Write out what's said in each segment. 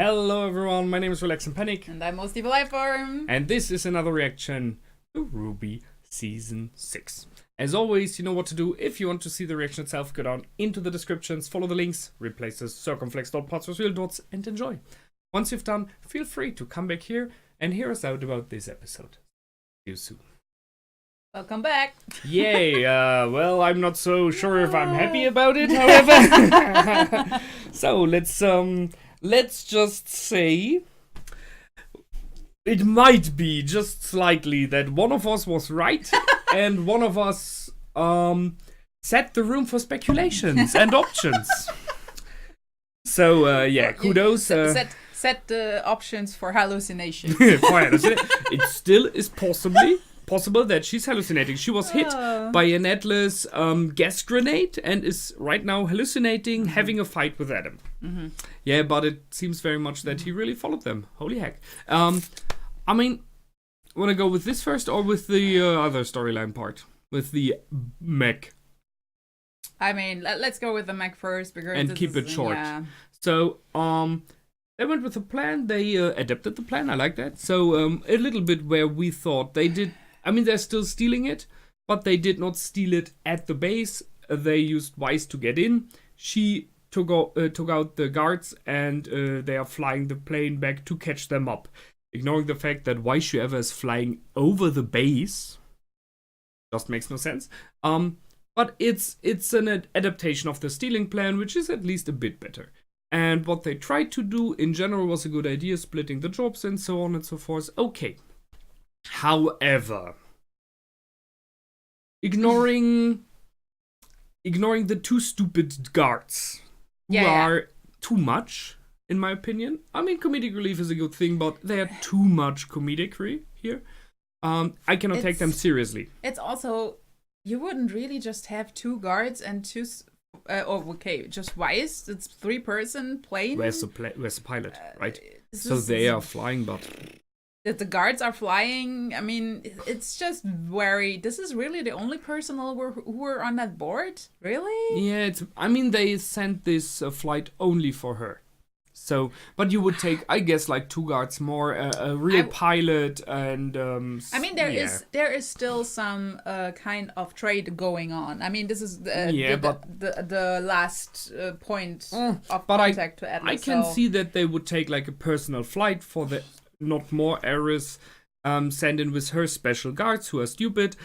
Hello everyone, my name is Relax and Panic. And I'm Most Evil Lifeform. And this is another reaction to RWBY Season 6. As always, you know what to do. If you want to see the reaction itself, go down into the descriptions, follow the links, replace the circumflex dot parts with real dots, and enjoy. Once you've done, feel free to come back here and hear us out about this episode. See you soon. Welcome back. Yay, well, I'm not so sure if I'm happy about it, however. So, let's just say it might be just slightly that one of us was right and one of us set the room for speculations and options. So, yeah, kudos. Set the options for hallucination. It still is possible that she's hallucinating. She was hit by an Atlas gas grenade and is right now hallucinating, having a fight with Adam. Yeah, but it seems very much that he really followed them. Holy heck. I mean, want to go with this first or with the other storyline part? With the mech? I mean, let's go with the mech first because and keep it short. Yeah. So, they went with a plan. They adapted the plan. I like that. So, a little bit where we thought they did. I mean, they're still stealing it, but they did not steal it at the base. They used Wise to get in. She took out the guards, and they are flying the plane back to catch them up, ignoring the fact that Wise ever is flying over the base. Just makes no sense. But it's an adaptation of the stealing plan, which is at least a bit better. And what they tried to do in general was a good idea, splitting the jobs and so on and so forth. Okay. However, ignoring the two stupid guards who are too much, in my opinion. I mean, comedic relief is a good thing, but they are too much comedic here. I cannot take them seriously. It's also, you wouldn't really just have two guards and two... just Wise. It's 3-person plane. Where's the pilot, right? So they are flying, but... That the guards are flying, I mean, it's just very... This is really the only personnel who were on that board? Really? Yeah, I mean, they sent this flight only for her. So, but you would take, I guess, like 2 guards more, a real pilot, and... I mean, there is still some kind of trade going on. I mean, this is the last point of contact to Atlas. I can see that they would take like a personal flight for the... not more errors, send in with her special guards who are stupid,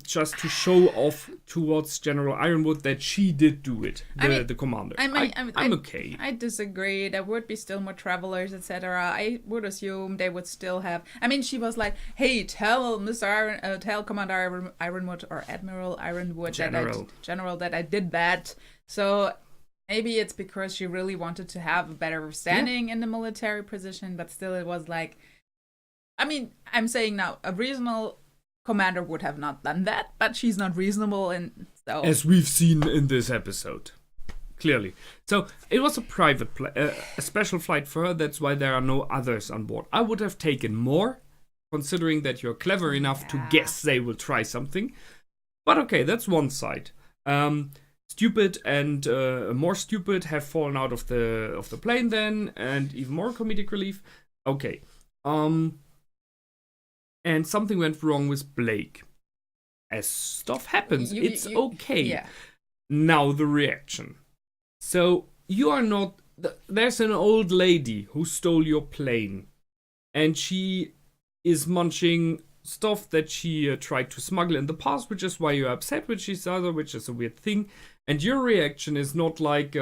just to show off towards General Ironwood that she did do it, the commander. I'm okay. I disagree. There would be still more travelers, etc. I would assume they would still have... I mean, she was like, hey, tell Commander Ironwood or Admiral Ironwood General that I did that. So... maybe it's because she really wanted to have a better standing in the military position, but still it was like... I mean, I'm saying now, a reasonable commander would have not done that, but she's not reasonable, and so... As we've seen in this episode, clearly. So, it was a private, a special flight for her, that's why there are no others on board. I would have taken more, considering that you're clever enough to guess they will try something. But okay, that's one side. Stupid and more stupid have fallen out of the plane then, and even more comedic relief. Okay. And something went wrong with Blake. As stuff happens, it's okay. Yeah. Now the reaction. So you are not... there's an old lady who stole your plane, and she is munching stuff that she tried to smuggle in the past, which is why you're upset with each other, which is a weird thing. And your reaction is not like,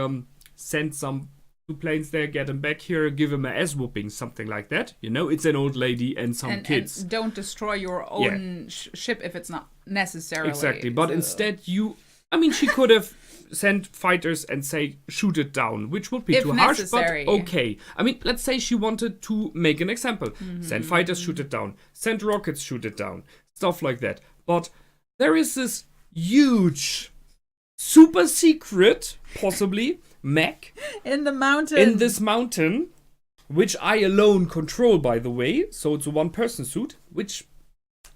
send some 2 planes there, get them back here, give them an ass whooping, something like that. You know, it's an old lady and some kids. And don't destroy your own ship if it's not necessary. Exactly, but instead I mean, she could have sent fighters and say, shoot it down, which would be too harsh, but okay. I mean, let's say she wanted to make an example. Send fighters, shoot it down. Send rockets, shoot it down. Stuff like that. But there is this huge... super secret, possibly, mech in the mountain. In this mountain, which I alone control, by the way. So it's a 1-person suit, which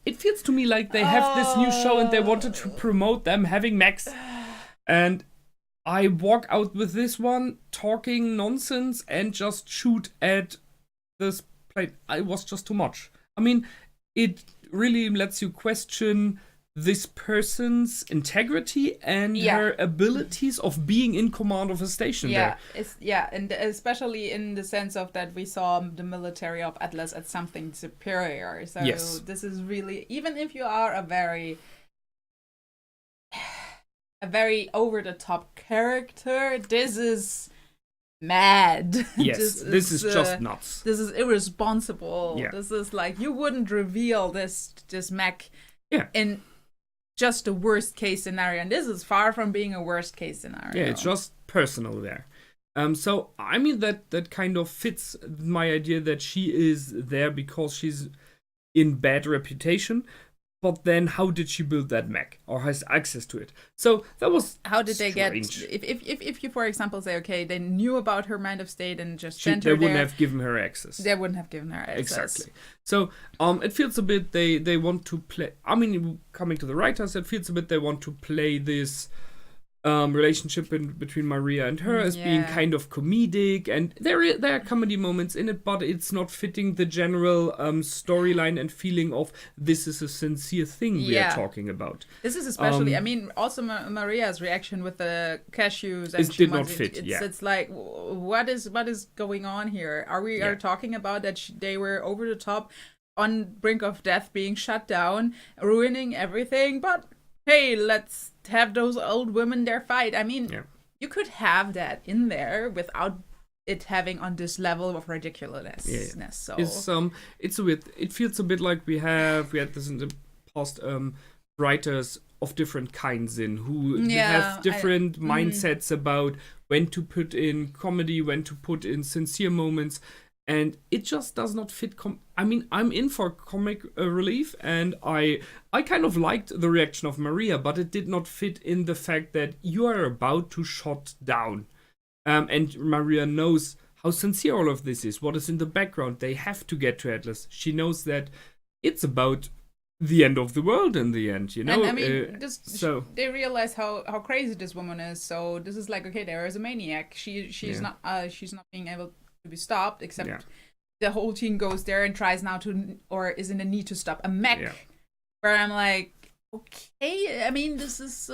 it feels to me like they have this new show and they wanted to promote them having mechs. And I walk out with this one talking nonsense and just shoot at this plate. It was just too much. I mean, it really lets you question this person's integrity and her abilities of being in command of a station there. And especially in the sense of that we saw the military of Atlas as something superior. So this is really, even if you are a very over the top character, this is mad. Yes, this is just nuts. This is irresponsible. Yeah. This is like, you wouldn't reveal this mech in just the worst case scenario, and this is far from being a worst case scenario. Yeah, it's just personal there. So I mean that kind of fits my idea that she is there because she's in bad reputation. But then, how did she build that mech or has access to it? So that was how did strange. They get? If you, for example, say, okay, they knew about her mind of state and just sent her there, they wouldn't have given her access. They wouldn't have given her access. Exactly. So it feels a bit they want to play. I mean, coming to the writers, it feels a bit they want to play this relationship between Maria and her as being kind of comedic, and there are comedy moments in it, but it's not fitting the general storyline and feeling of this is a sincere thing we are talking about. This is especially, I mean, also Maria's reaction with the cashews. And it did not fit. It's like, what is going on here? Are we are talking about that they were over the top, on brink of death, being shut down, ruining everything, but hey, let's have those old women there fight. I mean, you could have that in there without it having on this level of ridiculousness. So it's a bit. It feels a bit like we had this in the past. Writers of different kinds who have different mindsets about when to put in comedy, when to put in sincere moments. And it just does not fit. I mean, I'm in for comic relief, and I kind of liked the reaction of Maria, but it did not fit in the fact that you are about to shut down. And Maria knows how sincere all of this is, what is in the background. They have to get to Atlas. She knows that it's about the end of the world in the end, you know? And I mean, they realize how crazy this woman is. So this is like, okay, there is a maniac. She's not being able to be stopped, except the whole team goes there and tries now to, or is in a need to stop a mech, where I'm like, okay, I mean, this is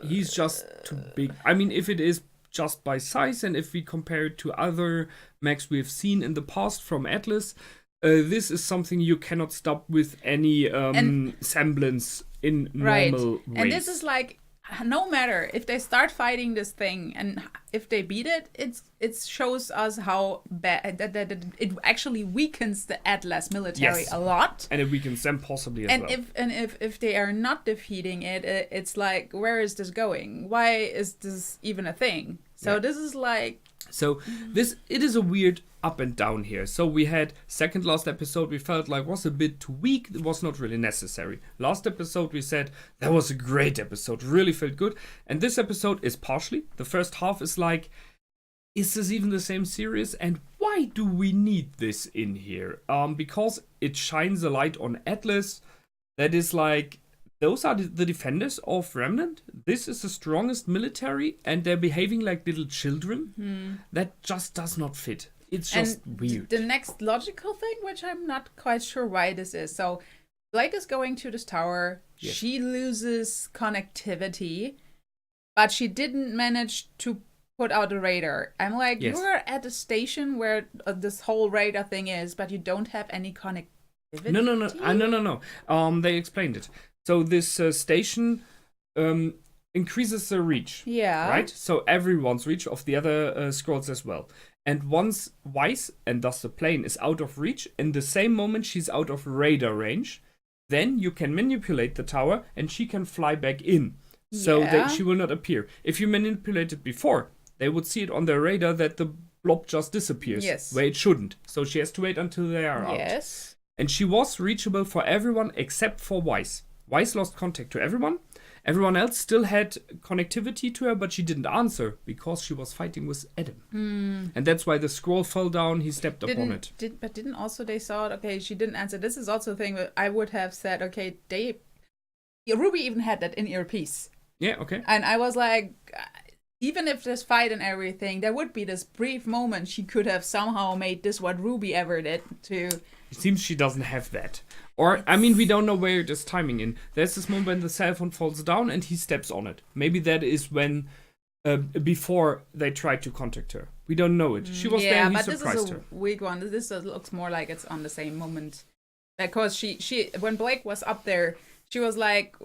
he's just too big. I mean, if it is just by size, and if we compare it to other mechs we've seen in the past from Atlas, this is something you cannot stop with any semblance in normal ways. And this is like, no matter if they start fighting this thing and if they beat it, it shows us how bad that it actually weakens the Atlas military a lot, and it weakens them possibly as well. And if they are not defeating it, it's like, where is this going? Why is this even a thing? So this is like, it is a weird up and down here. So we had second last episode we felt like was a bit too weak. It was not really necessary. Last episode we said that was a great episode, really felt good. And this episode is partially. The first half is like, is this even the same series? And why do we need this in here? Because it shines a light on Atlas. That is like, those are the defenders of Remnant. This is the strongest military, and they're behaving like little children. That just does not fit. It's just weird. The next logical thing, which I'm not quite sure why this is. So Blake is going to this tower. Yes. She loses connectivity, but she didn't manage to put out a radar. I'm like, you are at a station where this whole radar thing is, but you don't have any connectivity. No. They explained it. So this station increases the reach. Yeah. Right? So everyone's reach of the other scrolls as well. And once Weiss, and thus the plane, is out of reach, in the same moment she's out of radar range, then you can manipulate the tower and she can fly back in. So that she will not appear. If you manipulate it before, they would see it on their radar that the blob just disappears. Yes. Where it shouldn't. So she has to wait until they are out. Yes. And she was reachable for everyone except for Weiss. Weiss lost contact to everyone. Everyone else still had connectivity to her, but she didn't answer because she was fighting with Adam. And that's why the scroll fell down. He stepped upon it. But didn't also they saw it? Okay, she didn't answer. This is also a thing that I would have said, okay, RWBY even had that in earpiece. Yeah, okay. And I was like, even if this fight and everything, there would be this brief moment she could have somehow made this what RWBY ever did to. It seems she doesn't have that. Or, I mean, we don't know where it is timing in. There's this moment when the cell phone falls down and he steps on it. Maybe that is when, before they tried to contact her. We don't know it. She was there and he surprised her. Yeah, but this is a weak one. This looks more like it's on the same moment. Because she when Blake was up there, she was like,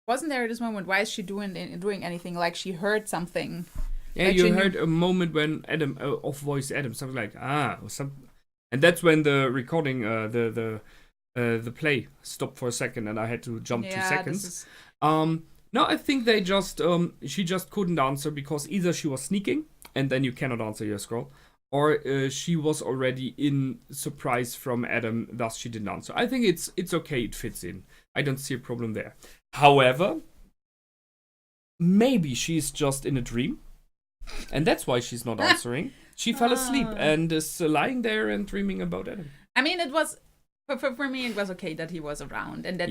wasn't there this moment, why is she doing anything? Like she heard something. Yeah, like you heard a moment when Adam, off voice Adam, something like, or something. And that's when the recording, the play stopped for a second and I had to jump 2 seconds. No, I think they just, she just couldn't answer because either she was sneaking and then you cannot answer your scroll, or she was already in surprise from Adam, thus she didn't answer. I think it's okay, it fits in. I don't see a problem there. However, maybe she's just in a dream and that's why she's not answering. She fell asleep and is lying there and dreaming about Adam. I mean, it was for me. It was okay that he was around, and that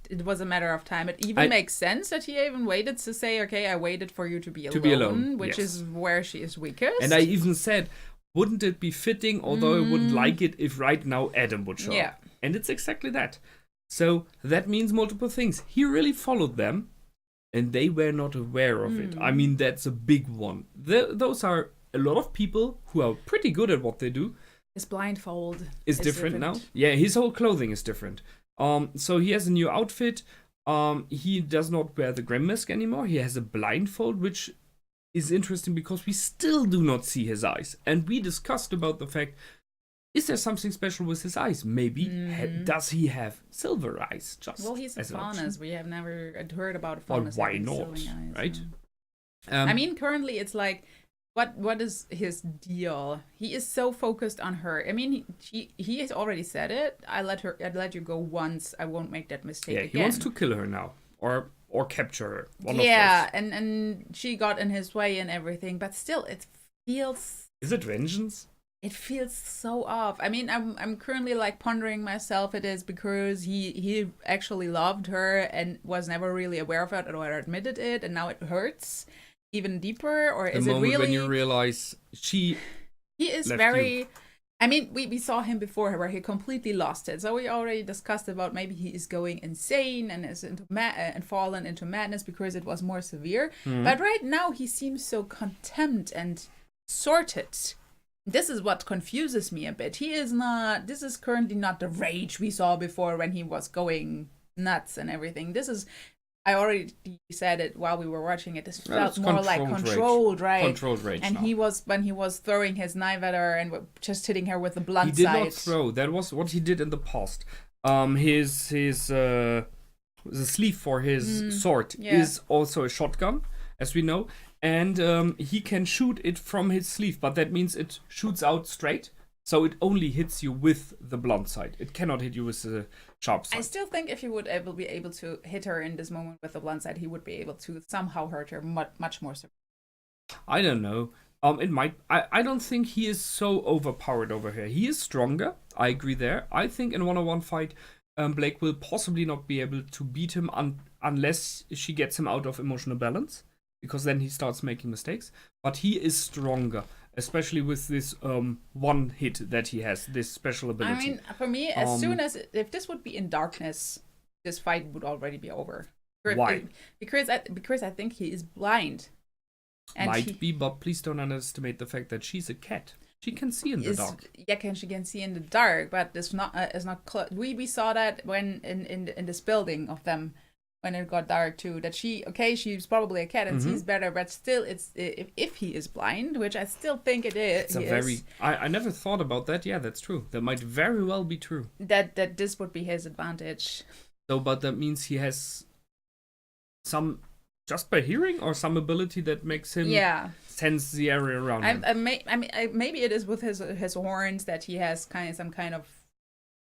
it was a matter of time. It even makes sense that he even waited to say, "Okay, I waited for you to be alone," which is where she is weakest. And I even said, "Wouldn't it be fitting, although I wouldn't like it, if right now Adam would show up?" And it's exactly that. So that means multiple things. He really followed them, and they were not aware of it. I mean, that's a big one. Those are a lot of people who are pretty good at what they do. His blindfold is different now. Yeah, his whole clothing is different. So he has a new outfit. He does not wear the Grim Mask anymore. He has a blindfold, which is interesting because we still do not see his eyes. And we discussed about the fact, is there something special with his eyes? Maybe. Does he have silver eyes? Well, he's a faunus. We have never heard about a faunus. Why not? Eyes, right? I mean, currently it's like, what is his deal? He is so focused on her. I mean, he has already said it. I'd let you go once. I won't make that mistake again. He wants to kill her now, or capture her. And she got in his way and everything. But still, it feels. Is it vengeance? It feels so off. I mean, I'm currently like pondering myself. It is because he actually loved her and was never really aware of it or admitted it, and now it hurts even deeper, or is it really? The moment when you realize he is very. You. I mean, we saw him before where he completely lost it. So we already discussed about maybe he is going insane and is into and fallen into madness because it was more severe. But right now he seems so contempt and sorted. This is what confuses me a bit. He is not. This is currently not the rage we saw before when he was going nuts and everything. This is. I already said it while we were watching it. This felt more like controlled rage. Controlled rage. And when he was throwing his knife at her and just hitting her with the blunt side. He did not throw. That was what he did in the past. The sleeve for his sword is also a shotgun, as we know, and he can shoot it from his sleeve, but that means it shoots out straight. So it only hits you with the blunt side. It cannot hit you with the sharp side. I still think if he would be able to hit her in this moment with the blunt side, he would be able to somehow hurt her much more. I don't know. It might. I don't think he is so overpowered over here. He is stronger. I agree there. I think in a one-on-one fight, Blake will possibly not be able to beat him unless she gets him out of emotional balance, because then he starts making mistakes. But he is stronger. Especially with this one hit that he has, this special ability. I mean, for me, as soon as if this would be in darkness, this fight would already be over. Why? Because I think he is blind. And might be, but please don't underestimate the fact that she's a cat. She can see in the dark. Yeah, she can see in the dark, but it's not. We saw that when in this building of them. When it got dark too, that she's probably a cat and sees better, but still, it's if he is blind, which I still think it is. I never thought about that. Yeah, that's true. That might very well be true. That this would be his advantage. So, but that means he has some just by hearing or some ability that makes him sense the area around him. Maybe it is with his horns that he has some kind of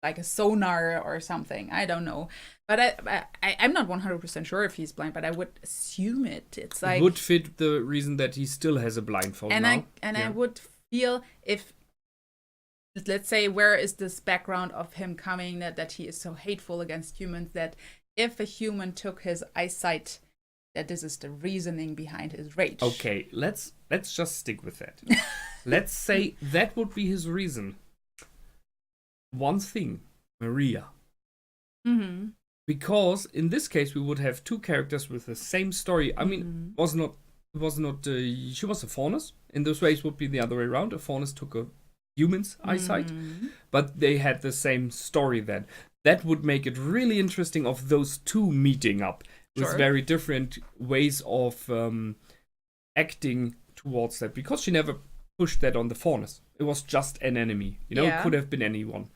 like a sonar or something. I don't know. But I'm not 100% sure if he's blind, but I would assume it. It's like... It would fit the reason that he still has a blindfold now. I would feel if... Let's say, where is this background of him coming, that he is so hateful against humans, that if a human took his eyesight that this is the reasoning behind his rage. Okay, let's just stick with that. Let's say that would be his reason. One thing, Maria. Mm-hmm. Because in this case we would have two characters with the same story. I mean, she was a faunus. In those ways would be the other way around. A faunus took a human's eyesight, but they had the same story then. That would make it really interesting of those two meeting up with very different ways of acting towards that, because she never pushed that on the faunus. It was just an enemy. It could have been anyone.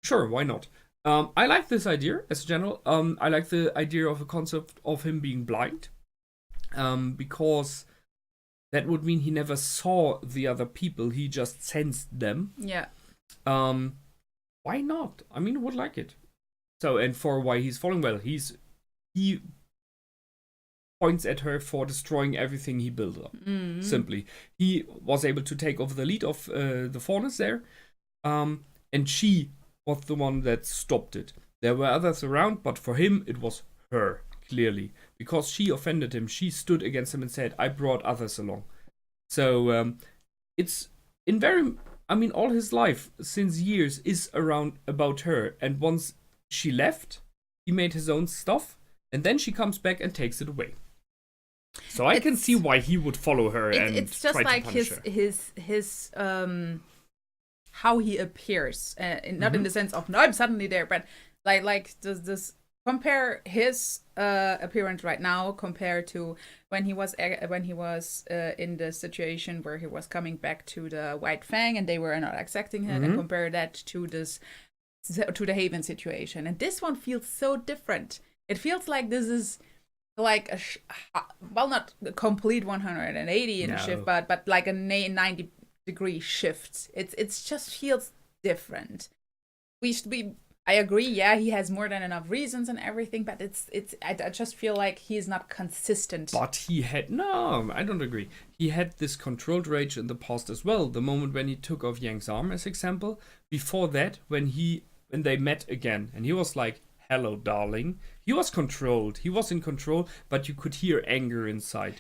Sure, why not? I like this idea as general. I like the idea of a concept of him being blind, because that would mean he never saw the other people. He just sensed them. Yeah. Why not? I mean, I would like it. So, and for why he's falling, well, he points at her for destroying everything he built up. Simply, he was able to take over the lead of the faunus there, and she was the one that stopped it. There were others around, but for him, it was her, clearly. Because she offended him, she stood against him and said, I brought others along. So, it's in very... I mean, all his life, since years, is around about her. And once she left, he made his own stuff, and then she comes back and takes it away. So I can see why he would follow her and it's just try like to punish her. his how he appears, not in the sense of no, I'm suddenly there, but like does this compare his appearance right now compared to when he was in the situation where he was coming back to the White Fang and they were not accepting him, and compare that to the Haven situation. And this one feels so different. It feels like this is like not a complete 180 in a shift, but like a 90-degree shift. It's just feels different. I agree, yeah, he has more than enough reasons and everything, but I just feel like he's not consistent. But I don't agree. He had this controlled rage in the past as well. The moment when he took off Yang's arm, as example. Before that, when they met again, and he was like, hello, darling. He was controlled. He was in control, but you could hear anger inside.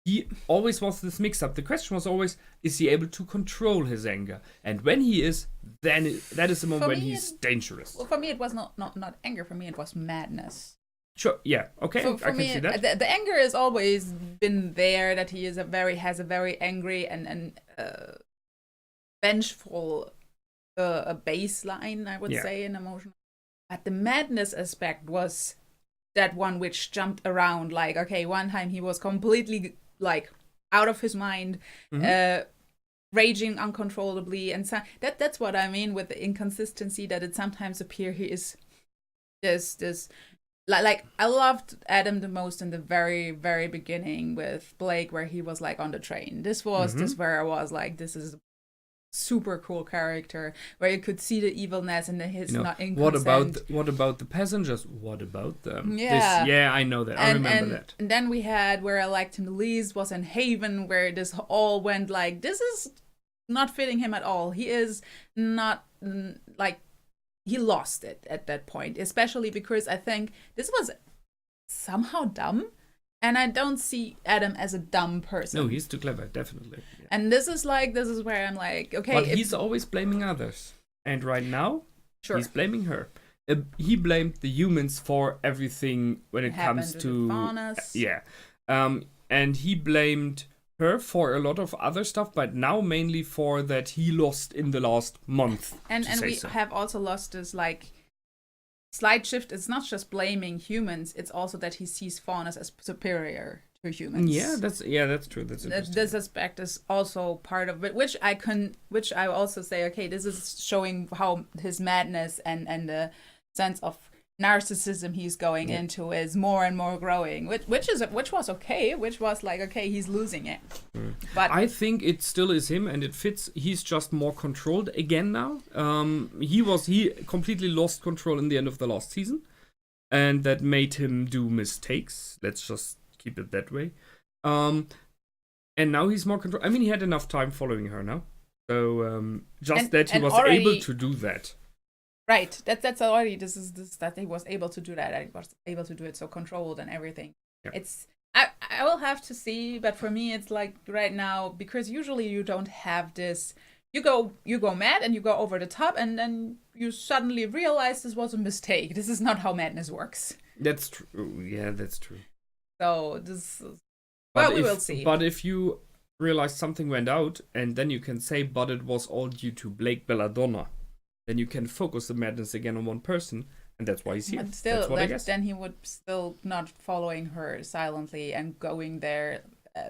He always was this mix-up. The question was always, is he able to control his anger? And when he is, then that is the moment when he's dangerous. Well, for me, it was not anger. For me, it was madness. Sure, yeah, okay, I can see that. The anger has always been there, that he has a very angry and vengeful baseline, I would say, in emotion. But the madness aspect was that one which jumped around. Like, okay, one time he was completely like out of his mind, raging uncontrollably, and so that's what I mean with the inconsistency, that it sometimes appears he is this like I loved Adam the most in the very, very beginning with Blake, where he was like on the train. This was this where I was like, this is a super cool character, where you could see the evilness and his not inconsent. What about the passengers? What about them? Yeah, I know that. I remember that. And then we had where I liked him the least was in Haven, where this all went like, this is not fitting him at all. He is not like, he lost it at that point, especially because I think this was somehow dumb. And I don't see Adam as a dumb person. No, he's too clever, definitely. Yeah. And this is where I'm like, okay. But he's always blaming others. And right now, he's blaming her. He blamed the humans for everything when it comes to... Yeah. And he blamed her for a lot of other stuff, but now mainly for that he lost in the last month. And we have also lost this, like... slight shift. It's not just blaming humans, it's also that he sees faunas as superior to humans. Yeah, that's true. That's interesting. This aspect is also part of it, which I also say, okay, this is showing how his madness and the sense of narcissism he's going into is more and more growing, which was okay, which was like, okay, he's losing it. But I think it still is him, and it fits. He's just more controlled again now. He completely lost control in the end of the last season, and that made him do mistakes. Let's just keep it that way. And now he's more controlled. I mean, he had enough time following her now, so that he was able to do that. Right, that's already this that he was able to do that. He was able to do it so controlled and everything. Yeah. I will have to see, but for me it's like right now, because usually you don't have this. You go mad and you go over the top, and then you suddenly realize this was a mistake. This is not how madness works. That's true. Yeah, that's true. So this, But we will see. But if you realize something went out, and then you can say, but it was all due to Blake Belladonna, then you can focus the madness again on one person, and that's why he's here. But still, then he would still not following her silently and going there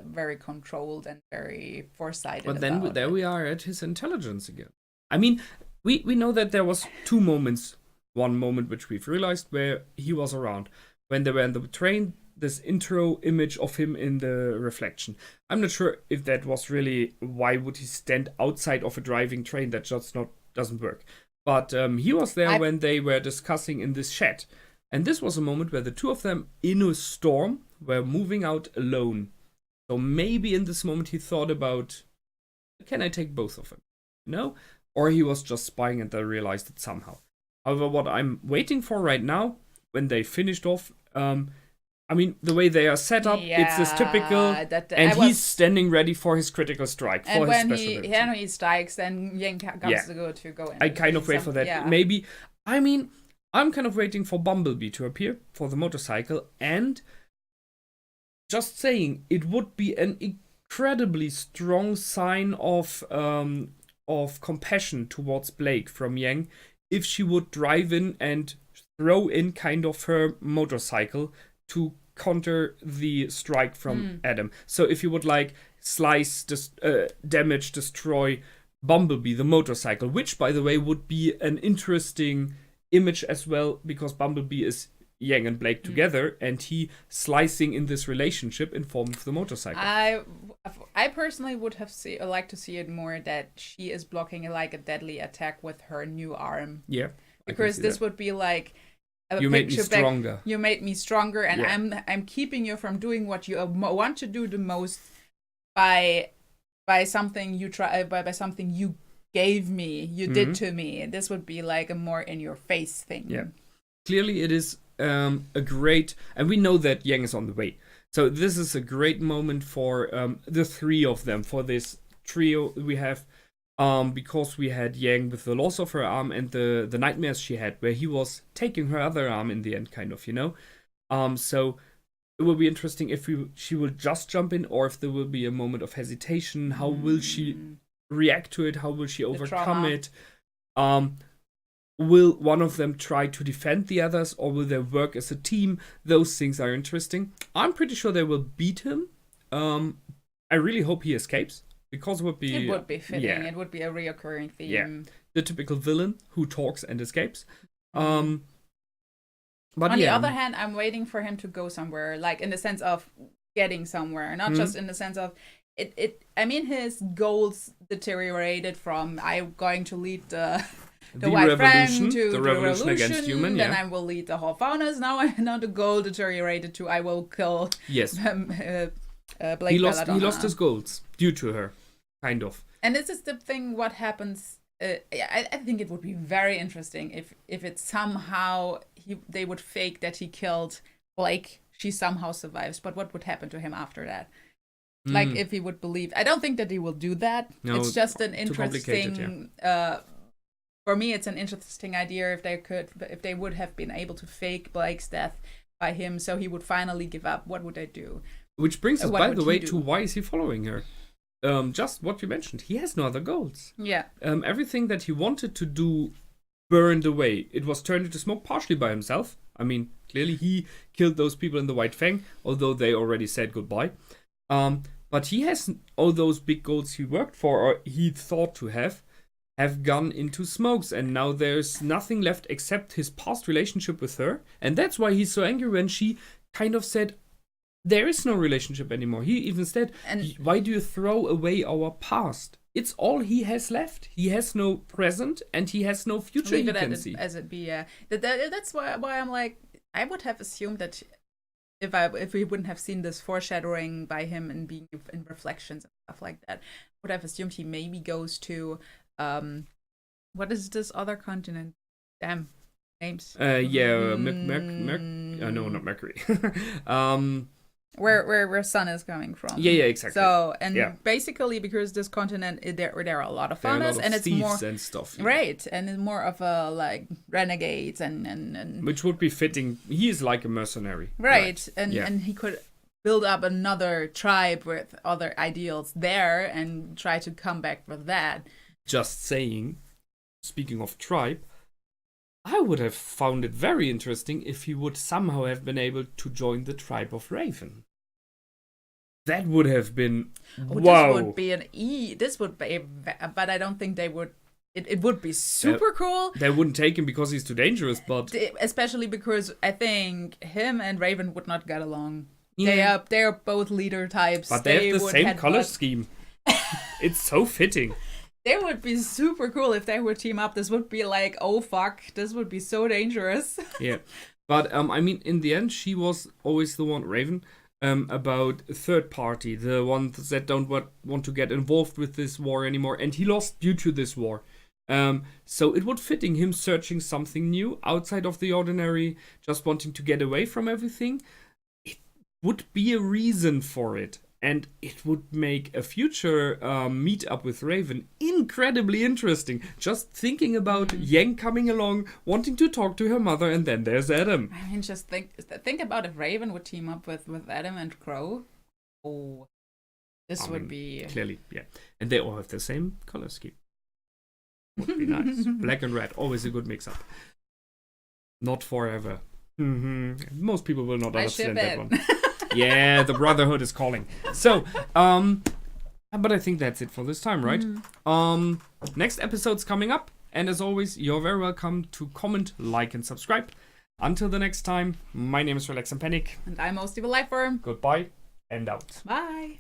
very controlled and very foresighted. But then there we are at his intelligence again. I mean, we know that there was two moments. One moment which we've realized where he was around. When they were in the train, this intro image of him in the reflection. I'm not sure if that was really, why would he stand outside of a driving train? That just doesn't work. But he was there when they were discussing in this shed. And this was a moment where the two of them in a storm were moving out alone. So maybe in this moment he thought about, can I take both of them? No? Or he was just spying and they realized it somehow. However, what I'm waiting for right now, when they finished off, I mean, the way they are set up, it's this typical, he's standing ready for his critical strike, for his special ability. And when he strikes, then Yang comes to go in. I kind of wait for that. Yeah. Maybe, I mean, I'm kind of waiting for Bumblebee to appear for the motorcycle, and just saying, it would be an incredibly strong sign of compassion towards Blake from Yang if she would drive in and throw in kind of her motorcycle to counter the strike from Adam. So if you would like slice, damage, destroy Bumblebee, the motorcycle, which by the way would be an interesting image as well, because Bumblebee is Yang and Blake together, and he slicing in this relationship in form of the motorcycle. I personally would have liked to see it more that she is blocking like a deadly attack with her new arm. Yeah, because this would be like you made me stronger. You made me stronger, and I'm keeping you from doing what you want to do the most by something you try by something you gave me, you did to me. This would be like a more in your face thing. Yeah, clearly it is a great, and we know that Yang is on the way. So this is a great moment for the three of them, for this trio we have, because we had Yang with the loss of her arm and the nightmares she had, where he was taking her other arm in the end, kind of, you know. So it will be interesting if she will just jump in, or if there will be a moment of hesitation. How will she react to it? How will she overcome it? Will one of them try to defend the others, or will they work as a team? Those things are interesting. I'm pretty sure they will beat him. I really hope he escapes, because it would be fitting. Yeah. It would be a reoccurring theme. Yeah. The typical villain who talks and escapes. But on the other hand, I'm waiting for him to go somewhere, like in the sense of getting somewhere, not just in the sense of it. I mean, his goals deteriorated from I'm going to lead the white friend to the revolution against human. Then I will lead the whole faunus. Now the goal deteriorated to I will kill. Yes. Blake he lost his goals due to her, kind of. And this is the thing. What happens? I think it would be very interesting if it somehow they would fake that he killed Blake. She somehow survives, but what would happen to him after that? Like if he would believe. I don't think that he will do that. No, it's just an interesting. For me, it's an interesting idea if they would have been able to fake Blake's death by him, so he would finally give up. What would they do? Which brings us, by the way, to why is he following her? Just what you mentioned. He has no other goals. Yeah. Everything that he wanted to do burned away. It was turned into smoke partially by himself. I mean, clearly he killed those people in the White Fang, although they already said goodbye. But he has all those big goals he worked for, or he thought to have gone into smokes, and now there's nothing left except his past relationship with her, and that's why he's so angry when she kind of said there is no relationship anymore. He even said, why do you throw away our past? It's all he has left. He has no present and he has no future. Leave it as it be. That's why I'm like, I would have assumed that if we wouldn't have seen this foreshadowing by him and being in reflections and stuff like that, I would have assumed he maybe goes to what is this other continent? Damn names. No, not Mercury. where Sun is coming from. Yeah, exactly. So, and basically because this continent, there are a lot of faunas, and it's more and stuff. Right, and it's more of a like renegades and which would be fitting. He is like a mercenary. Right. And he could build up another tribe with other ideals there and try to come back with that. Just saying, speaking of tribe, I would have found it very interesting if he would somehow have been able to join the tribe of Raven. That would have been wow. This would be but I don't think they would. It would be super cool. They wouldn't take him because he's too dangerous, but especially because I think him and Raven would not get along. Yeah. They are both leader types. But they have the same color scheme. It's so fitting. They would be super cool if they would team up. This would be like, oh fuck, this would be so dangerous. Yeah, but I mean, in the end, she was always the one, Raven, about third party, the ones that don't want to get involved with this war anymore, and he lost due to this war. So it would fitting him searching something new outside of the ordinary, just wanting to get away from everything. It would be a reason for it, and it would make a future meet up with Raven incredibly interesting. Just thinking about Yang coming along, wanting to talk to her mother, and then there's Adam. I mean, just think about if Raven would team up with Adam and Crow. Oh, this would be clearly, yeah, and they all have the same color scheme. Would be nice. Black and red, always a good mix-up. Not forever. Most people will not understand that one. Yeah, the Brotherhood is calling. So, but I think that's it for this time, right? Next episode's coming up, and as always, you're very welcome to comment, like, and subscribe. Until the next time, my name is Relax and Panic. And I'm Most Evil Lifeworm. Goodbye, and out. Bye.